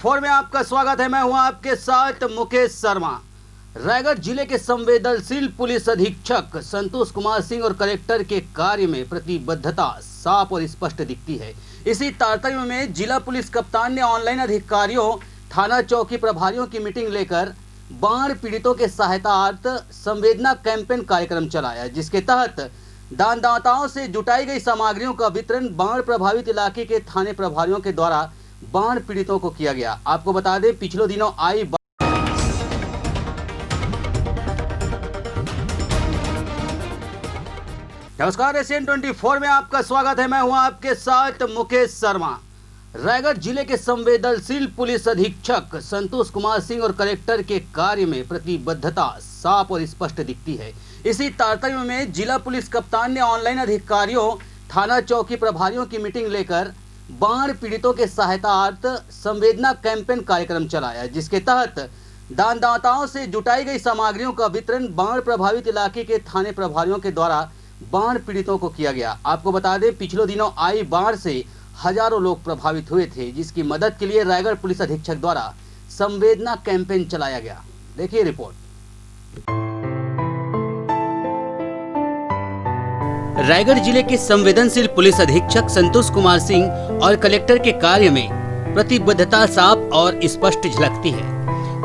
Four में आपका स्वागत है। मैं हूं आपके साथ मुकेश शर्मा। रायगढ़ जिले के संवेदनशील पुलिस अधीक्षक संतोष कुमार सिंह और कलेक्टर के कार्य में प्रतिबद्धता साफ और स्पष्ट दिखती है। इसी तारतम्य में जिला पुलिस कप्तान ने ऑनलाइन अधिकारियों, थाना चौकी प्रभारियों की मीटिंग लेकर बाढ़ पीड़ितों के सहायतार्थ संवेदना कैंपेन कार्यक्रम चलाया, जिसके तहत दानदाताओं से जुटाई गई सामग्रियों का वितरण बाढ़ प्रभावित इलाके के थाने प्रभारियों के द्वारा बाढ़ पीड़ितों को किया गया। आपको बता दें, पिछले दिनों आई नमस्कार, एशियन 24 में आपका स्वागत है। मैं हूं आपके साथ मुकेश शर्मा। रायगढ़ जिले के संवेदनशील पुलिस अधीक्षक संतोष कुमार सिंह और कलेक्टर के कार्य में प्रतिबद्धता साफ और स्पष्ट दिखती है। इसी तारतम्य में जिला पुलिस कप्तान ने ऑनलाइन अधिकारियों, थाना चौकी प्रभारियों की मीटिंग लेकर बाढ़ पीड़ितों के सहायतार्थ संवेदना कैंपेन कार्यक्रम चलाया, जिसके तहत दानदाताओं से जुटाई गई सामग्रियों का वितरण बाढ़ प्रभावित इलाके के थाने प्रभारियों के द्वारा बाढ़ पीड़ितों को किया गया। आपको बता दें, पिछले दिनों आई बाढ़ से हजारों लोग प्रभावित हुए थे, जिसकी मदद के लिए रायगढ़ पुलिस अधीक्षक द्वारा संवेदना कैंपेन चलाया गया। देखिए रिपोर्ट। रायगढ़ जिले के संवेदनशील पुलिस अधीक्षक संतोष कुमार सिंह और कलेक्टर के कार्य में प्रतिबद्धता साफ और स्पष्ट झलकती है।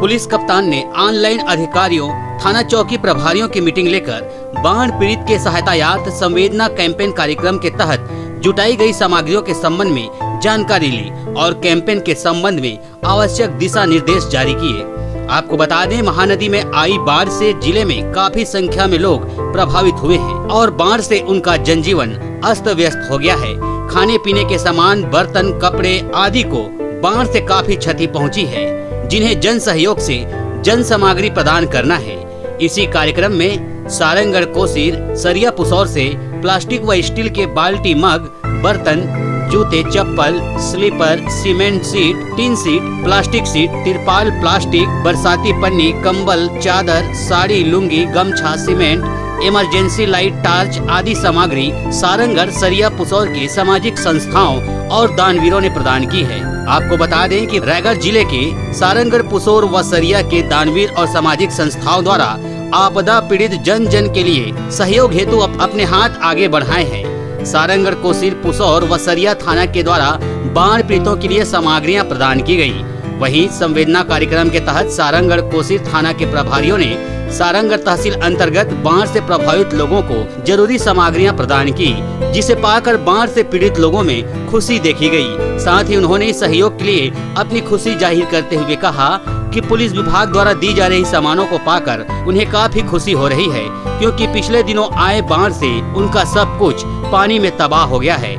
पुलिस कप्तान ने ऑनलाइन अधिकारियों, थाना चौकी प्रभारियों की मीटिंग लेकर बाढ़ पीड़ित के सहायतार्थ संवेदना कैंपेन कार्यक्रम के तहत जुटाई गई सामग्रियों के संबंध में जानकारी ली और कैंपेन के संबंध में आवश्यक दिशा निर्देश जारी किए। आपको बता दें, महानदी में आई बाढ़ से जिले में काफी संख्या में लोग प्रभावित हुए हैं और बाढ़ से उनका जनजीवन अस्त व्यस्त हो गया है। खाने पीने के सामान, बर्तन, कपड़े आदि को बाढ़ से काफी क्षति पहुंची है, जिन्हें जन सहयोग से जन सामग्री प्रदान करना है। इसी कार्यक्रम में सारंगगढ़ कोसीर सरिया पुसौर से प्लास्टिक व स्टील के बाल्टी, मग, बर्तन, जूते, चप्पल, slipper, cement sheet, tin sheet, plastic sheet, तिरपाल, प्लास्टिक, बरसाती पन्नी, कंबल, चादर, साड़ी, लुंगी, गमछा, सीमेंट, इमरजेंसी लाइट, टार्च आदि सामग्री सारंगगढ़ सरिया पुसौर की सामाजिक संस्थाओं और दानवीरों ने प्रदान की है। आपको बता दें कि रायगढ़ जिले के सारंगगढ़, पुसौर व सरिया के दानवीर और सामाजिक संस्थाओं द्वारा आपदा पीड़ित जन जन के लिए सहयोग हेतु अपने हाथ आगे बढ़ाए हैं। सारंगगढ़, कोसीर, पुसौर व सरिया थाना के द्वारा बाढ़ पीड़ितों के लिए सामग्रियां प्रदान की गई। वहीं संवेदना कार्यक्रम के तहत सारंगगढ़, कोसीर थाना के प्रभारियों ने सारंगगढ़ तहसील अंतर्गत बाढ़ से प्रभावित लोगों को जरूरी सामग्रियां प्रदान की, जिसे पाकर बाढ़ से पीड़ित लोगों में खुशी देखी गई। साथ ही उन्होंने इस सहयोग के लिए अपनी खुशी जाहिर करते हुए कहा कि पुलिस विभाग द्वारा दी जा रही सामानों को पाकर उन्हें काफी खुशी हो रही है, क्योंकि पिछले दिनों आए बाढ़ से उनका सब कुछ पानी में तबाह हो गया है।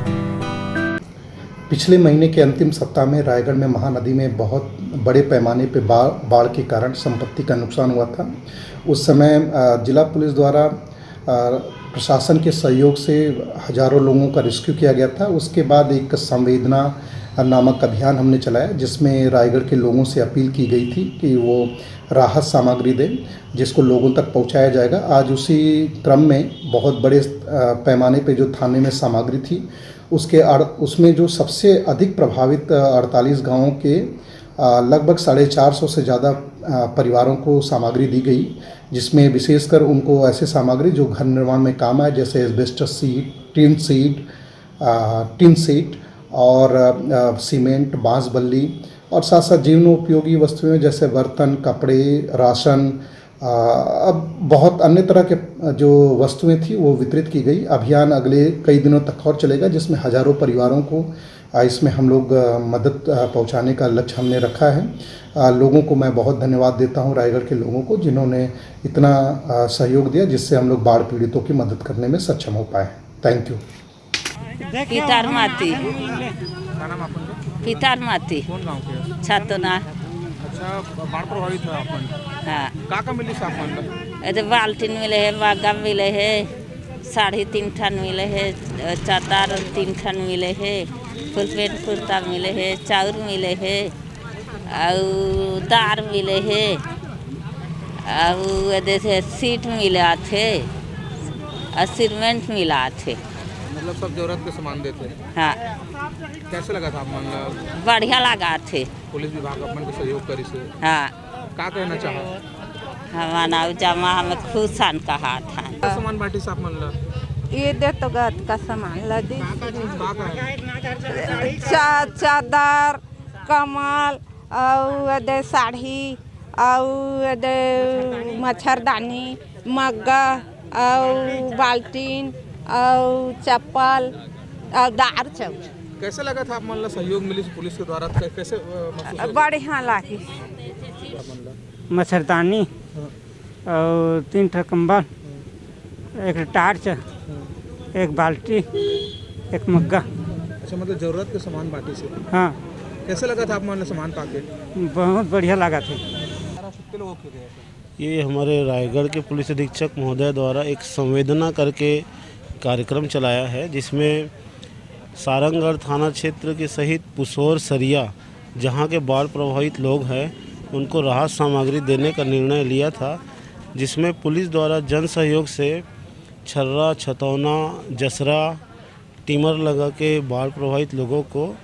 पिछले महीने के अंतिम सप्ताह में रायगढ़ में महानदी में बहुत बड़े पैमाने पर बाढ़ के कारण संपत्ति का नुकसान हुआ था। उस समय जिला पुलिस द्वारा प्रशासन के सहयोग से हजारों लोगों का रेस्क्यू किया गया था। उसके बाद एक संवेदना नामक अभियान हमने चलाया, जिसमें रायगढ़ के लोगों से अपील की गई थी कि वो राहत सामग्री दें, जिसको लोगों तक पहुंचाया जाएगा। आज उसी क्रम में बहुत बड़े पैमाने पे जो थाने में सामग्री थी, उसमें जो सबसे अधिक प्रभावित 48 गांवों के लगभग 450 से ज़्यादा परिवारों को सामग्री दी गई, जिसमें विशेषकर उनको ऐसे सामग्री जो घर निर्माण में काम आए, जैसे एस्बेस्टस सीट, टीन सीट और सीमेंट, बांस बल्ली और साथ साथ जीवनोपयोगी वस्तुएं जैसे बर्तन, कपड़े, राशन, अब बहुत अन्य तरह के जो वस्तुएं थी वो वितरित की गई। अभियान अगले कई दिनों तक और चलेगा, जिसमें हजारों परिवारों को इसमें हम लोग मदद पहुंचाने का लक्ष्य हमने रखा है। लोगों को मैं बहुत धन्यवाद देता हूं, रायगढ़ के लोगों को, जिन्होंने इतना सहयोग दिया, जिससे हम लोग बाढ़ पीड़ितों की मदद करने में सक्षम हो पाए। Thank you. पितार माती छातना। अच्छा, बाढ़ प्रभावित है अपन। हाँ, का मिली सामान? अरे बाल्टीन मिले है, बागा मिले है, साड़ी 3 ठन मिले है, चादर 3 ठन मिले है, फुल पेंट कुर्ता मिले है, चाउर मिले है, और दार मिले है, और जैसे सीट मिला थे और सीमेंट मिला थे। मतलब सब जरूरत के सामान देते हैं। हाँ कैसे लगा था आप मतलब बढ़िया लगा थे। पुलिस विभाग अपन के सहयोग करी से हाँ का कहना चाहो? हमारा जमा हमें खुश सन कहा था। क्या सामान बांटी से आप मतलब ये दे तो गत का सामान ला दी का है? चादर कमल और दे साड़ी और दे मच्छरदानी मग्गा और बाल्टीन और चप्पल और दार चाउर। कैसे लगा था आप मतलब सहयोग मिली पुलिस के द्वारा कैसे महसूस हुआ? बढ़िया लागी। मच्छरदानी और 3 ठो कंबल, एक टार्च, एक बाल्टी, एक मग्गा। अच्छा मतलब जरूरत के सामान बांटी से। हाँ कैसे लगा था आप मतलब सामान पाके? बहुत बढ़िया लगा था। कितने लोगों के गए थे? ये हमारे रायगढ़ के पुलिस अधीक्षक महोदय द्वारा एक संवेदना करके कार्यक्रम चलाया है, जिसमें सारंगगढ़ थाना क्षेत्र के सहित पुसौर सरिया जहां के बाढ़ प्रभावित लोग हैं उनको राहत सामग्री देने का निर्णय लिया था, जिसमें पुलिस द्वारा जन सहयोग से छर्रा, छतौना, जसरा, टीमर लगा के बाढ़ प्रभावित लोगों को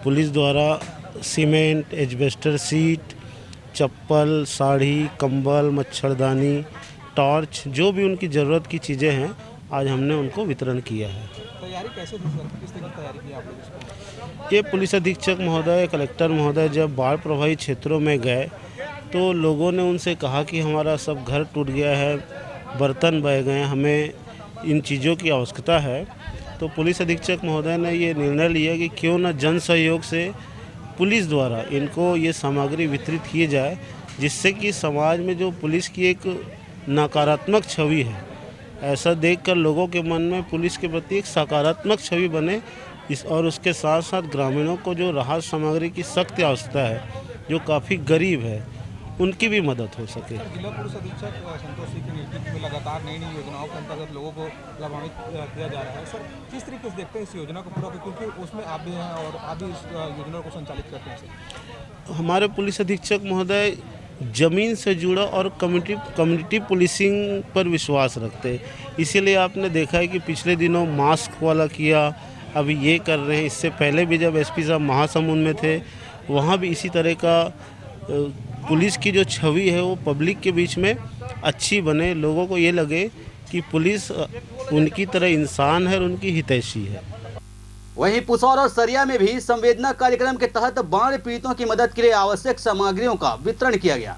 पुलिस द्वारा सीमेंट, एस्बेस्टर सीट, चप्पल, साड़ी, कंबल, मच्छरदानी, टॉर्च, जो भी उनकी ज़रूरत की चीज़ें हैं आज हमने उनको वितरण किया है। तैयारी कैसे थी सर? किस तरह की तैयारी की आप लोग इसको? ये पुलिस अधीक्षक महोदय, कलेक्टर महोदय जब बाढ़ प्रभावित क्षेत्रों में गए तो लोगों ने उनसे कहा कि हमारा सब घर टूट गया है, बर्तन बह गए, हमें इन चीज़ों की आवश्यकता है। तो पुलिस अधीक्षक महोदय ने ये निर्णय लिया कि क्यों न जन सहयोग से पुलिस द्वारा इनको ये सामग्री वितरित किए जाए, जिससे कि समाज में जो पुलिस की एक नकारात्मक छवि है, ऐसा देखकर लोगों के मन में पुलिस के प्रति एक सकारात्मक छवि बने और उसके साथ साथ ग्रामीणों को जो राहत सामग्री की सख्त आवश्यकता है, जो काफ़ी गरीब है, उनकी भी मदद हो सके। जिला पुलिस अधीक्षक संतोष सिंह के नेतृत्व में लगातार नई नई योजनाओं के अंतर्गत लोगों को लाभान्वित किया जा रहा है। सर किस तरीके से देखते हैं इस योजना को पूरा, क्योंकि उसमें आप भी हैं और आप भी इस योजना को संचालित करते हैं सर? हमारे पुलिस अधीक्षक महोदय ज़मीन से जुड़ा और कम्युनिटी पुलिसिंग पर विश्वास रखते हैं, इसीलिए आपने देखा है कि पिछले दिनों मास्क वाला किया, अभी ये कर रहे हैं। इससे पहले भी जब एसपी साहब महासमुंद में थे वहाँ भी इसी तरह का पुलिस की जो छवि है वो पब्लिक के बीच में अच्छी बने, लोगों को ये लगे कि पुलिस उनकी तरह इंसान है और उनकी हितैषी है। वहीं पुसौर और सरिया में भी संवेदना कार्यक्रम के तहत बाढ़ पीड़ितों की मदद के लिए आवश्यक सामग्रियों का वितरण किया गया।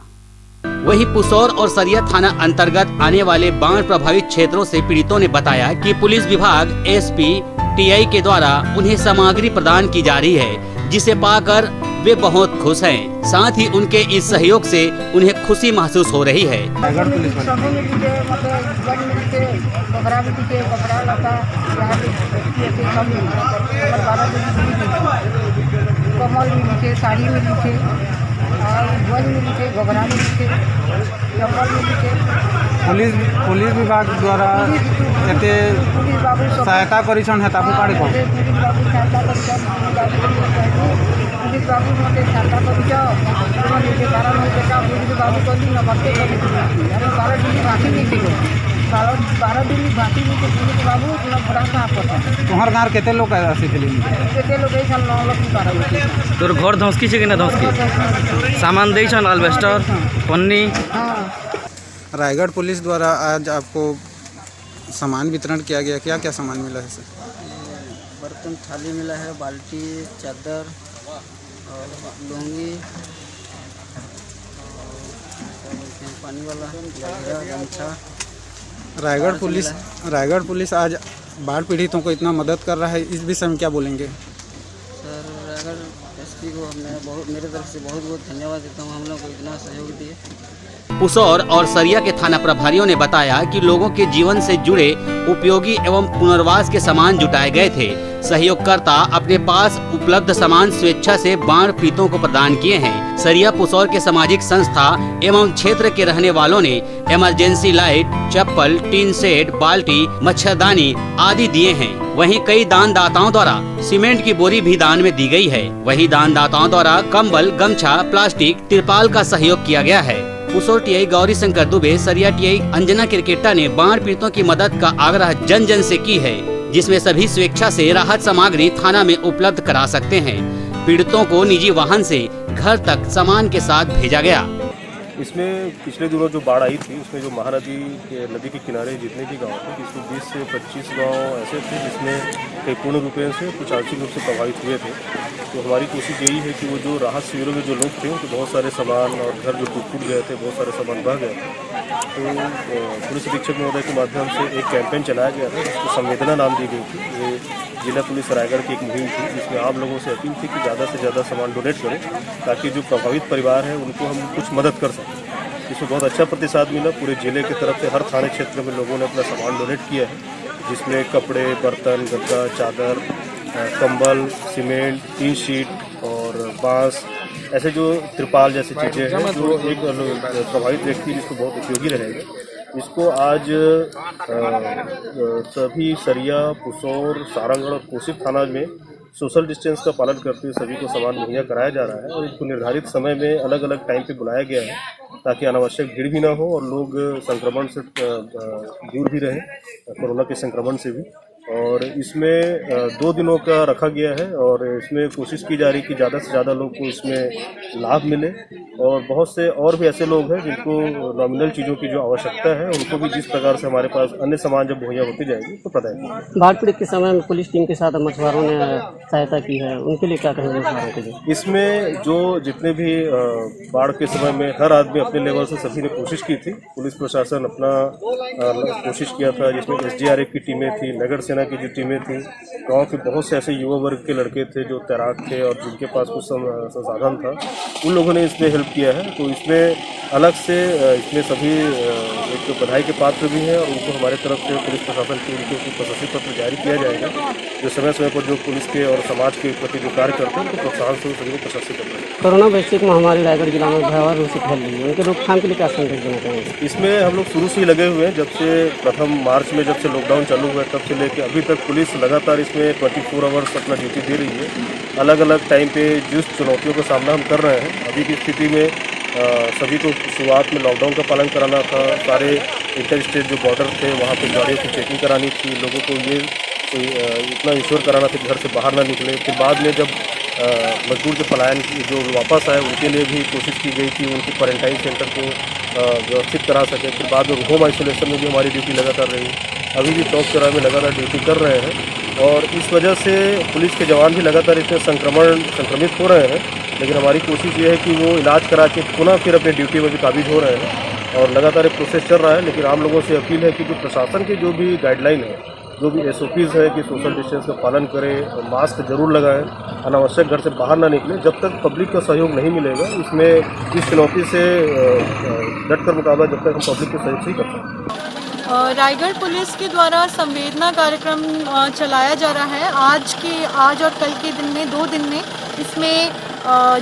वहीं पुसौर और सरिया थाना अंतर्गत आने वाले बाढ़ प्रभावित क्षेत्रों से पीड़ितों ने बताया कि पुलिस विभाग एसपी टीआई के द्वारा उन्हें सामग्री प्रदान की जा रही है, जिसे पाकर वे बहुत खुश हैं। साथ ही उनके इस सहयोग से उन्हें खुशी महसूस हो रही है। कमल मिली, साड़ी मिली, पुलिस विभाग द्वारा एते सहायता करिछन है ताकू काढे को पुलिस बाबू मते छाता करिछ तुम निजे कारण होता पुलिस बाबू कली न मते कली अरे 12 दिन बाकी नहीं थी 12 दिन बाकी नहीं थी पुलिस बाबू न बड़ा का आपता तोहर गांव केते लोग आसीथिले केते लोग ऐसा 9 लाख की कारण तोर घर धसकी छे कि ना धसकी सामान देछन अल्बेस्टर पन्नी। रायगढ़ पुलिस द्वारा आज आपको सामान वितरण किया गया, क्या क्या सामान मिला है सर? बर्तन थाली मिला है, बाल्टी, चादर और लुंगी, पानी वाला गमछा। रायगढ़ पुलिस आज बाढ़ पीड़ितों को इतना मदद कर रहा है, इस विषय में क्या बोलेंगे? सर रायगढ़ एसपी को मैं मेरे तरफ से बहुत बहुत धन्यवाद देता हूँ, हम लोग को इतना सहयोग दिए। पुसौर और सरिया के थाना प्रभारियों ने बताया कि लोगों के जीवन से जुड़े उपयोगी एवं पुनर्वास के सामान जुटाए गए थे। सहयोगकर्ता अपने पास उपलब्ध सामान स्वेच्छा से बाढ़ पीड़ितों को प्रदान किए हैं। सरिया पुसौर के सामाजिक संस्था एवं क्षेत्र के रहने वालों ने इमरजेंसी लाइट, चप्पल, टीन सेट, बाल्टी, मच्छरदानी आदि दिए हैं। वहीं कई दानदाताओं द्वारा सीमेंट की बोरी भी दान में दी गई है। वहीं दानदाताओं द्वारा कंबल, गमछा, प्लास्टिक, तिरपाल का सहयोग किया गया है। पुसौर टीआई गौरी शंकर दुबे, सरिया टीआई अंजना क्रिकेटा ने बाढ़ पीड़ितों की मदद का आग्रह जन जन से की है। जिसमें सभी स्वेच्छा से राहत सामग्री थाना में उपलब्ध करा सकते हैं। पीड़ितों को निजी वाहन से घर तक सामान के साथ भेजा गया। इसमें पिछले दिनों जो बाढ़ आई थी उसमें जो महानदी के नदी के किनारे जितने भी गांव थे, इसमें 20 से 25 गांव ऐसे थे जिसमें कई पूर्ण रूप से कुछ आर्थिक रूप से प्रभावित हुए थे। तो हमारी कोशिश यही है कि वो जो राहत शिविरों में जो लोग थे उनके बहुत सारे सामान और घर जो टूट गए थे, बहुत सारे सामान बह गए थे। तो पुलिस अधीक्षक महोदय के माध्यम से एक कैंपेन चलाया गया था जिसको संवेदना नाम दी गई थी। ये जिला पुलिस रायगढ़ की एक मुहिम थी जिसमें आप लोगों से अपील थी कि ज़्यादा से ज़्यादा सामान डोनेट करें ताकि जो प्रभावित परिवार है उनको हम कुछ मदद कर सकें। इसमें बहुत अच्छा प्रतिसाद मिला। पूरे जिले की तरफ से हर थाने क्षेत्र में लोगों ने अपना सामान डोनेट किया है, जिसमें कपड़े, बर्तन, गद्दा, चादर, कंबल, सीमेंट, टीन शीट और बांस, ऐसे जो त्रिपाल जैसी चीज़ें हैं जो एक प्रभावित व्यक्ति जिसको बहुत उपयोगी रहेगा। इसको आज सभी सरिया, पुसौर, सारंगढ़ और कोसी थाना में सोशल डिस्टेंस का पालन करते हुए सभी को सामान मुहैया कराया जा रहा है और इनको निर्धारित समय में अलग अलग टाइम पे बुलाया गया है ताकि अनावश्यक भीड़ भी ना हो और लोग संक्रमण से दूर भी रहें, कोरोना के संक्रमण से भी। और इसमें 2 दिनों का रखा गया है और इसमें कोशिश की जा रही है कि ज़्यादा से ज़्यादा लोग को इसमें लाभ मिले और बहुत से और भी ऐसे लोग हैं जिनको नॉमिनल चीज़ों की जो आवश्यकता है उनको भी जिस प्रकार से हमारे पास अन्य सामान जब मुहैया होती जाएगी तो पता है। बाढ़ पीड़ित के समय में पुलिस टीम के साथ मछुआरों ने सहायता की है, उनके लिए क्या कहेंगे मछुआरों के लिए? इसमें जो जितने भी बाढ़ के समय में हर आदमी अपने लेवल से सभी ने कोशिश की थी। पुलिस प्रशासन अपना कोशिश किया था जिसमें SDRF की टीमें थी, नगर सेना की जो टीमें थी, गांव के बहुत से ऐसे युवा वर्ग के लड़के थे जो तैराक थे और जिनके पास कुछ संसाधन था, उन लोगों ने इसमें हेल्प किया है। तो इसमें अलग से इसमें सभी एक बधाई के पात्र भी हैं और उनको हमारे तरफ से पुलिस प्रशासन की उनको प्रशस्ति पत्र जारी किया जाएगा जो समय समय पर जो पुलिस के और समाज के प्रति जो कार्य करते हैं उनको प्रोत्साहन से सभी को प्रशस्ति करते हैं। कोरोना वैश्विक महामारी रायगढ़ जिला में भयावह रूप से फैल रही है, उनके रोकथाम के लिए क्या संदेश देना चाहेंगे? इसमें हम लोग शुरू से ही लगे हुए हैं। जब से प्रथम मार्च में जब से लॉकडाउन चालू हुआ तब से लेकर अभी तक पुलिस लगातार इसमें 24 आवर्स अपना ड्यूटी दे रही है। अलग अलग टाइम पे जिस चुनौतियों का सामना हम कर रहे हैं, अभी की स्थिति में सभी को शुरुआत में लॉकडाउन का पालन कराना था, सारे इंटर स्टेट जो बॉर्डर थे वहाँ पे गाड़ियों की चेकिंग करानी थी, लोगों को ये इतना इंश्योर कराना था कि घर से बाहर ना निकले। फिर बाद में जब मजदूर के पलायन जो वापस आए उनके लिए भी कोशिश की गई थी उनको क्वारंटाइन सेंटर को व्यवस्थित करा सके। फिर बाद में होम आइसोलेशन में भी हमारी ड्यूटी लगातार रही। अभी भी टॉप चौराहे में लगातार ड्यूटी कर रहे हैं और इस वजह से पुलिस के जवान भी लगातार इसमें संक्रमित हो रहे हैं, लेकिन हमारी कोशिश ये है कि वो इलाज करा के पुनः फिर अपनी ड्यूटी में भी काबिज हो रहे हैं और लगातार एक प्रोसेस चल रहा है। लेकिन आम लोगों से अपील है कि जो प्रशासन की जो भी गाइडलाइन है, जो भी SOPs है कि सोशल डिस्टेंस का पालन करें, मास्क जरूर लगाएं, अनावश्यक घर से बाहर ना निकलें। जब तक पब्लिक का सहयोग नहीं मिलेगा इसमें इस चुनौती से डटकर मुकाबला जब तक हम पब्लिक के सहयोग से ही कर सकते हैं। रायगढ़ पुलिस के द्वारा संवेदना कार्यक्रम चलाया जा रहा है। आज और कल के दिन में 2 दिन में इसमें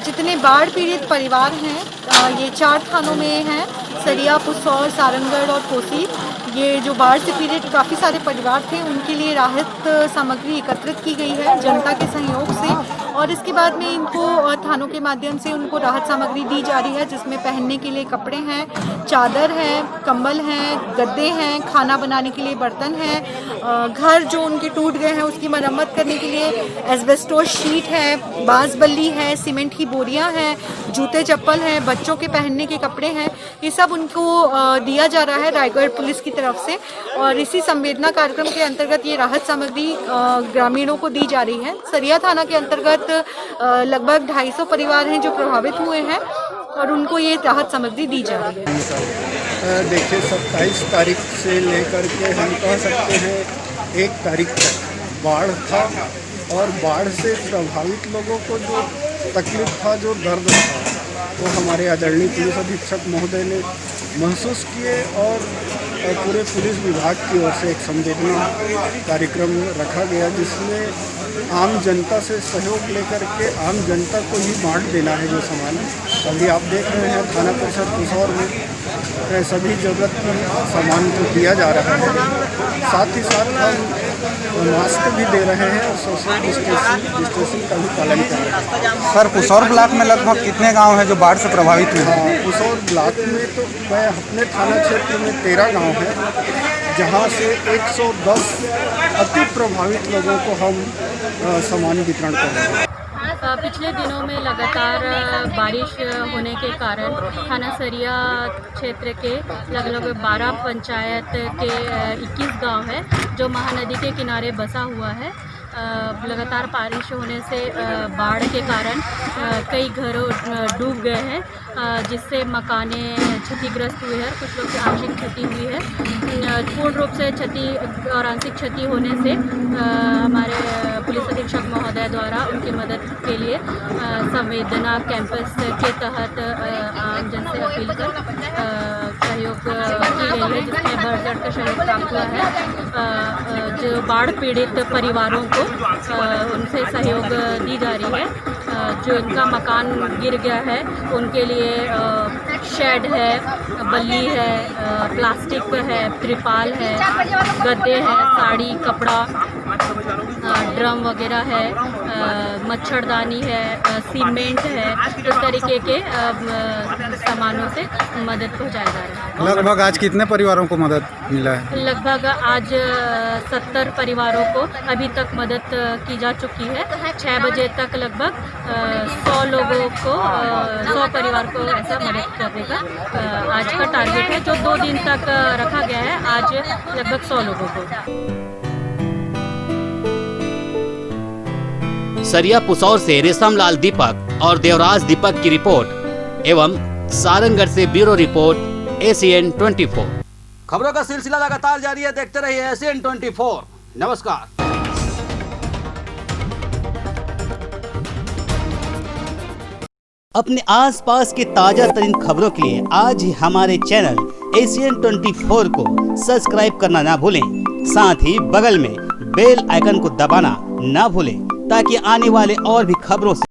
जितने बाढ़ पीड़ित परिवार हैं ये 4 थानों में हैं, सरिया, पुसौर, सारंगढ़ और कोसी। ये जो बाढ़ से पीड़ित काफ़ी सारे परिवार थे उनके लिए राहत सामग्री एकत्रित की गई है जनता के सहयोग से और इसके बाद में इनको थानों के माध्यम से उनको राहत सामग्री दी जा रही है जिसमें पहनने के लिए कपड़े हैं, चादर है, कंबल हैं, गद्दे हैं, खाना बनाने के लिए बर्तन हैं, घर जो उनके टूट गए हैं उसकी मरम्मत करने के लिए एस्बेस्टोस शीट है, बांस बल्ली है, सीमेंट की बोरियां हैं, जूते चप्पल हैं, बच्चों के पहनने के कपड़े हैं। ये सब उनको दिया जा रहा है रायगढ़ पुलिस की तरफ से और इसी संवेदना कार्यक्रम के अंतर्गत ये राहत सामग्री ग्रामीणों को दी जा रही है। सरिया थाना के अंतर्गत लगभग 250 परिवार हैं जो प्रभावित हुए हैं और उनको ये राहत सामग्री दी जा रही है। देखिए 27 तारीख से लेकर के हम कह सकते हैं 1 तारीख तक बाढ़ था और बाढ़ से प्रभावित लोगों को जो तकलीफ था, जो दर्द था, वो हमारे आदरणीय पुलिस अधीक्षक महोदय ने महसूस किए और पूरे पुलिस विभाग की ओर से एक संवेदना कार्यक्रम रखा गया जिसमें आम जनता से सहयोग लेकर के आम जनता को ही बांट देना है जो सामान। अभी आप देख रहे हैं थाना परिषद पुसौर में सभी जरूरत की सामान को दिया जा रहा है, साथ ही साथ हम मास्क भी दे रहे हैं और सोशल डिस्टेंसिंग का भी पालन कर रहे हैं। सर, पुसौर ब्लॉक में लगभग कितने गांव हैं जो बाढ़ से प्रभावित हुए हैं? पुसौर ब्लॉक में तो मैं अपने थाना क्षेत्र में 13 गांव हैं जहाँ से 110 अति प्रभावित लोगों को हम सामान वितरण कर रहे हैं। पिछले दिनों में लगातार बारिश होने के कारण थाना सरिया क्षेत्र के लगभग 12 पंचायत के 21 गांव है जो महानदी के किनारे बसा हुआ है। लगातार बारिश होने से बाढ़ के कारण कई घरों डूब गए हैं, जिससे मकाने क्षतिग्रस्त हुए हैं। कुछ लोग की आंशिक क्षति हुई है। पूर्ण रूप से क्षति और आंशिक क्षति होने से हमारे पुलिस अधीक्षक महोदय द्वारा उनकी मदद के लिए संवेदना कैंपस के तहत आमजन से अपील कर सहयोग की गई है, जिसमें बढ़ चढ़ कर सहयोग प्राप्त हुआ है। जो बाढ़ पीड़ित परिवारों को उनसे सहयोग दी जा रही है। जो इनका मकान गिर गया है उनके लिए शेड है, बल्ली है, प्लास्टिक है, त्रिपाल है, गद्दे हैं, साड़ी, कपड़ा, ड्रम वगैरह है, मच्छरदानी है, सीमेंट है। इस तरीके के सामानों से मदद पहुंचाया जा रहा है। लगभग आज कितने परिवारों को मदद मिला है? लगभग आज 70 परिवारों को अभी तक मदद की जा चुकी है। 6 बजे तक लगभग 100 लोगों को 100 परिवार को ऐसा मदद करने का आज का टारगेट है, जो 2 दिन तक रखा गया है। आज लगभग 100 लोगों को। सरिया पुसौर से रेशमलाल दीपक और देवराज दीपक की रिपोर्ट एवं सारंगढ़ से ब्यूरो रिपोर्ट ACN 24। खबरों का सिलसिला लगातार जारी है, देखते रहिए ACN 24। नमस्कार। अपने आसपास के ताजा तरीन खबरों के लिए आज ही हमारे चैनल ACN 24 को सब्सक्राइब करना ना भूलें। साथ ही बगल में बेल आइकन को दबाना ना भूलें, ताकि आने वाले और भी खबरों से